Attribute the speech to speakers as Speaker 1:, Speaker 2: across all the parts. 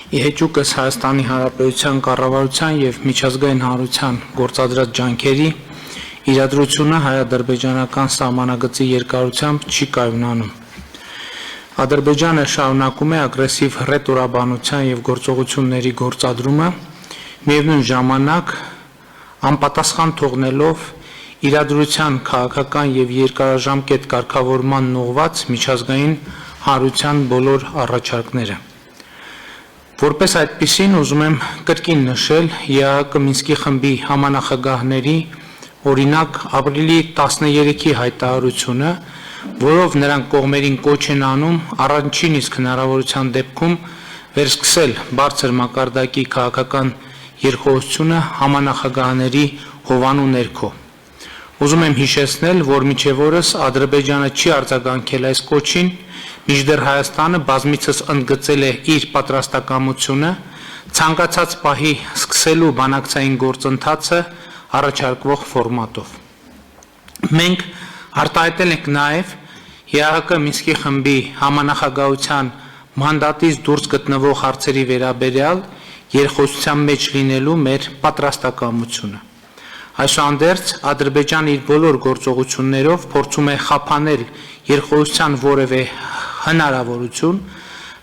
Speaker 1: Իհեճուկս Հայաստանի Հանրապետության կառավարության եւ միջազգային հանրության գործադրած ջանքերի իրադրությունը հայ-ադրբեջանական սահմանագծի երկարությամբ չի կայունանում։ Ադրբեջանը շարունակում է ագրեսիվ ռետորաբանության եւ գործողությունների գործադրումը, միևնույն ժամանակ անպատասխան թողնելով իրադրության քաղաքական եւ երկարաժամկետ կարգավորման ուղղված միջազգային հանրության բոլոր առաջարկները։ Որպես այդպիսին ուզում եմ կրկին նշել ԵԱՀԿ Մինսկի խմբի համանախագահների օրինակ ապրիլի 13-ի հայտարարությունը, որով նրանք կողմերին կոչ են անում առանցին իսկ հնարավորության դեպքում վերսկսել բարձր մակարդակի քաղաքական երկխոսությունը համանախագահների հովանու ներքո։ Ուզում եմ հիշեցնել, որ մինչև օրս Ադրբեջանը չի արձագանքել այս կոչին, մինչդեռ Հայաստանը բազմիցս ընդգծել է իր պատրաստակամությունը ցանկացած պահի սկսելու բանակցային գործընթացը առաջարկվող ֆորմատով։ Մենք արտահայտել ենք նաև ԵԱՀԿ Մինսկի խմբի համանախագահության մանդատից դուրս գտնվող հարցերի վերաբերյալ երկխոսության մեջ լինելու մեր պատրաստակամությունը։ Այսուհանդերձ Ադրբեջանը իր բոլոր գործողություններով փորձում է խափանել երկխոսության որևէ հնարավորություն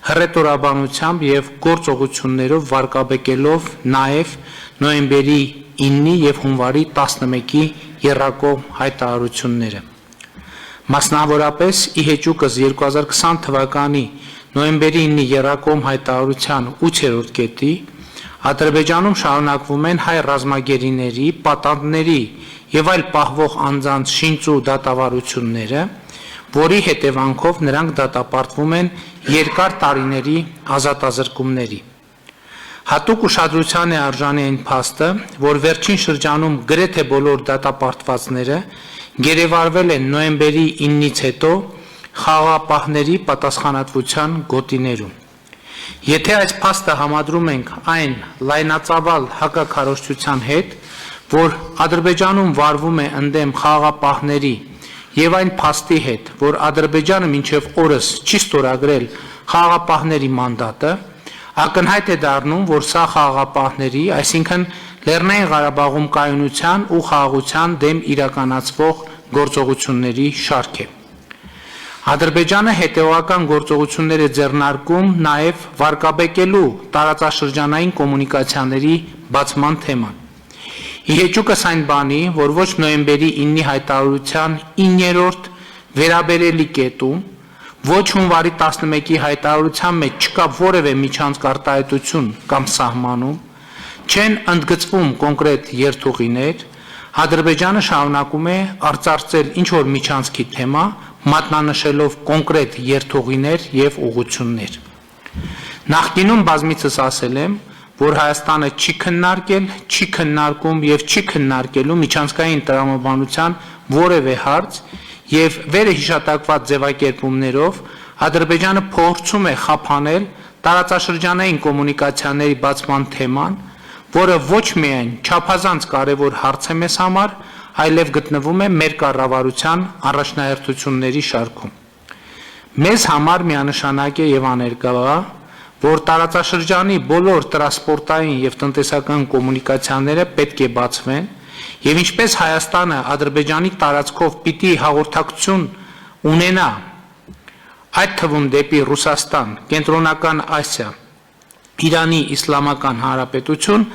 Speaker 1: հռետորաբանությամբ եւ գործողություններով վարկաբեկելով նաեւ նոյեմբերի 9-ի եւ հունվարի 11-ի եռակողմ հայտարարությունները։ Մասնավորապես իհեճուկս 2020 թվականի նոյեմբերի 9-ի եռակողմ հայտարարության 8-րդ կետի Ադրբեջանում շարունակվում են հայ ռազմագերիների, պատանդների եւ այլ պահվող անձանց շինծ ու դատավարությունները, որի հետևանքով նրանք դատապարտվում են երկար տարիների ազատազրկումների։ Հատուկ ուշադրության է արժանի այն փաստը, որ վերջին շրջանում գրեթե բոլոր դատապարտվածները գերեվարվել են նոյեմբերի 9-ից հետո խաղաղապահների պատասխանատվության գոտիներում։ Եթե այս փաստը համադրում ենք այն լայնածավալ հակաքարոզչության հետ, որ Ադրբեջանում վարվում է ընդդեմ խաղաղապահների եւ այն փաստի հետ, որ Ադրբեջանը մինչև օրս չի ստորագրել խաղաղապահների մանդատը, ակնհայտ է դառնում, որ սա խաղաղապահների, այսինքն Լեռնային Ղարաբաղում կայունության ու խաղաղության դեմ իրականացվող գործողությունների շարք է։ Ադրբեջանը հետևողական գործողություններ է ձեռնարկում նաև վարկաբեկելու տարածաշրջանային կոմունիկացիաների բացման թեման։ Իհեճուկս այն բանի, որ ոչ նոյեմբերի 9-ի հայտարարության 9-րդ վերաբերելի կետում, ոչ հունվարի 11-ի հայտարարության մեջ չկա որևէ միջանցք արտահայտություն կամ սահմանում, չեն ընդգծվում կոնկրետ երթուղիներ, Ադրբեջանը շարունակում է արծարծել ինչ-որ միջանցքի թեմա, մատնանշելով կոնկրետ երթուղիներ եւ ուղղություններ։ Նախկինում բազմիցս ասել եմ, որ Հայաստանը չի քննարկել, չի քննարկում եւ չի քննարկելու միջանցքային տրամաբանության որևէ հարց եւ վերը հիշատակված ձևակերպումներով Ադրբեջանը փորձում է խափանել տարածաշրջանային կոմունիկացիաների բացման թեման, որը ոչ միայն չափազանց կարևոր հարց է մեզ համար, այլև գտնվում է մեր կառավարության առաջնահերթությունների շարքում։ Մեզ համար միանշանակ է եւ աներկա, որ տարածաշրջանի բոլոր տրանսպորտային եւ տնտեսական կոմունիկացիաները պետք է բացվեն եւ ինչպես Հայաստանը Ադրբեջանի տարածքով պիտի հաղորդակցություն ունենա, այդ թվում դեպի Ռուսաստան, Կենտրոնական Ասիա, Իրանի Իսլամական Հանրապետություն,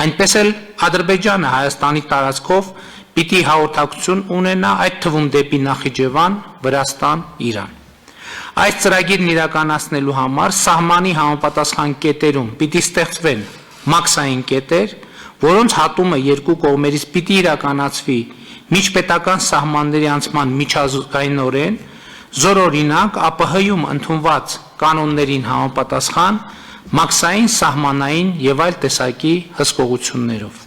Speaker 1: այնպես էլ Ադրբեջանը Հայաստանի տարածքով պիտի հաղորդակցություն ունենա, այդ թվում դեպի Նախիջևան, Վրաստան, Իրան։ Այս ծրագիրն իրականացնելու համար սահմանի համապատասխան կետերում պիտի ստեղծվեն մաքսային կետեր, որոնց հատումը երկու կողմերից պիտի իրականացվի միջպետական սահմանների անցման միջազգայինորեն, զորօրինակ ԱՊՀ-ում ընդունված կանոններին համապատասխան մաքսային, սահմանային եւ այլ տեսակի հսկողություններով։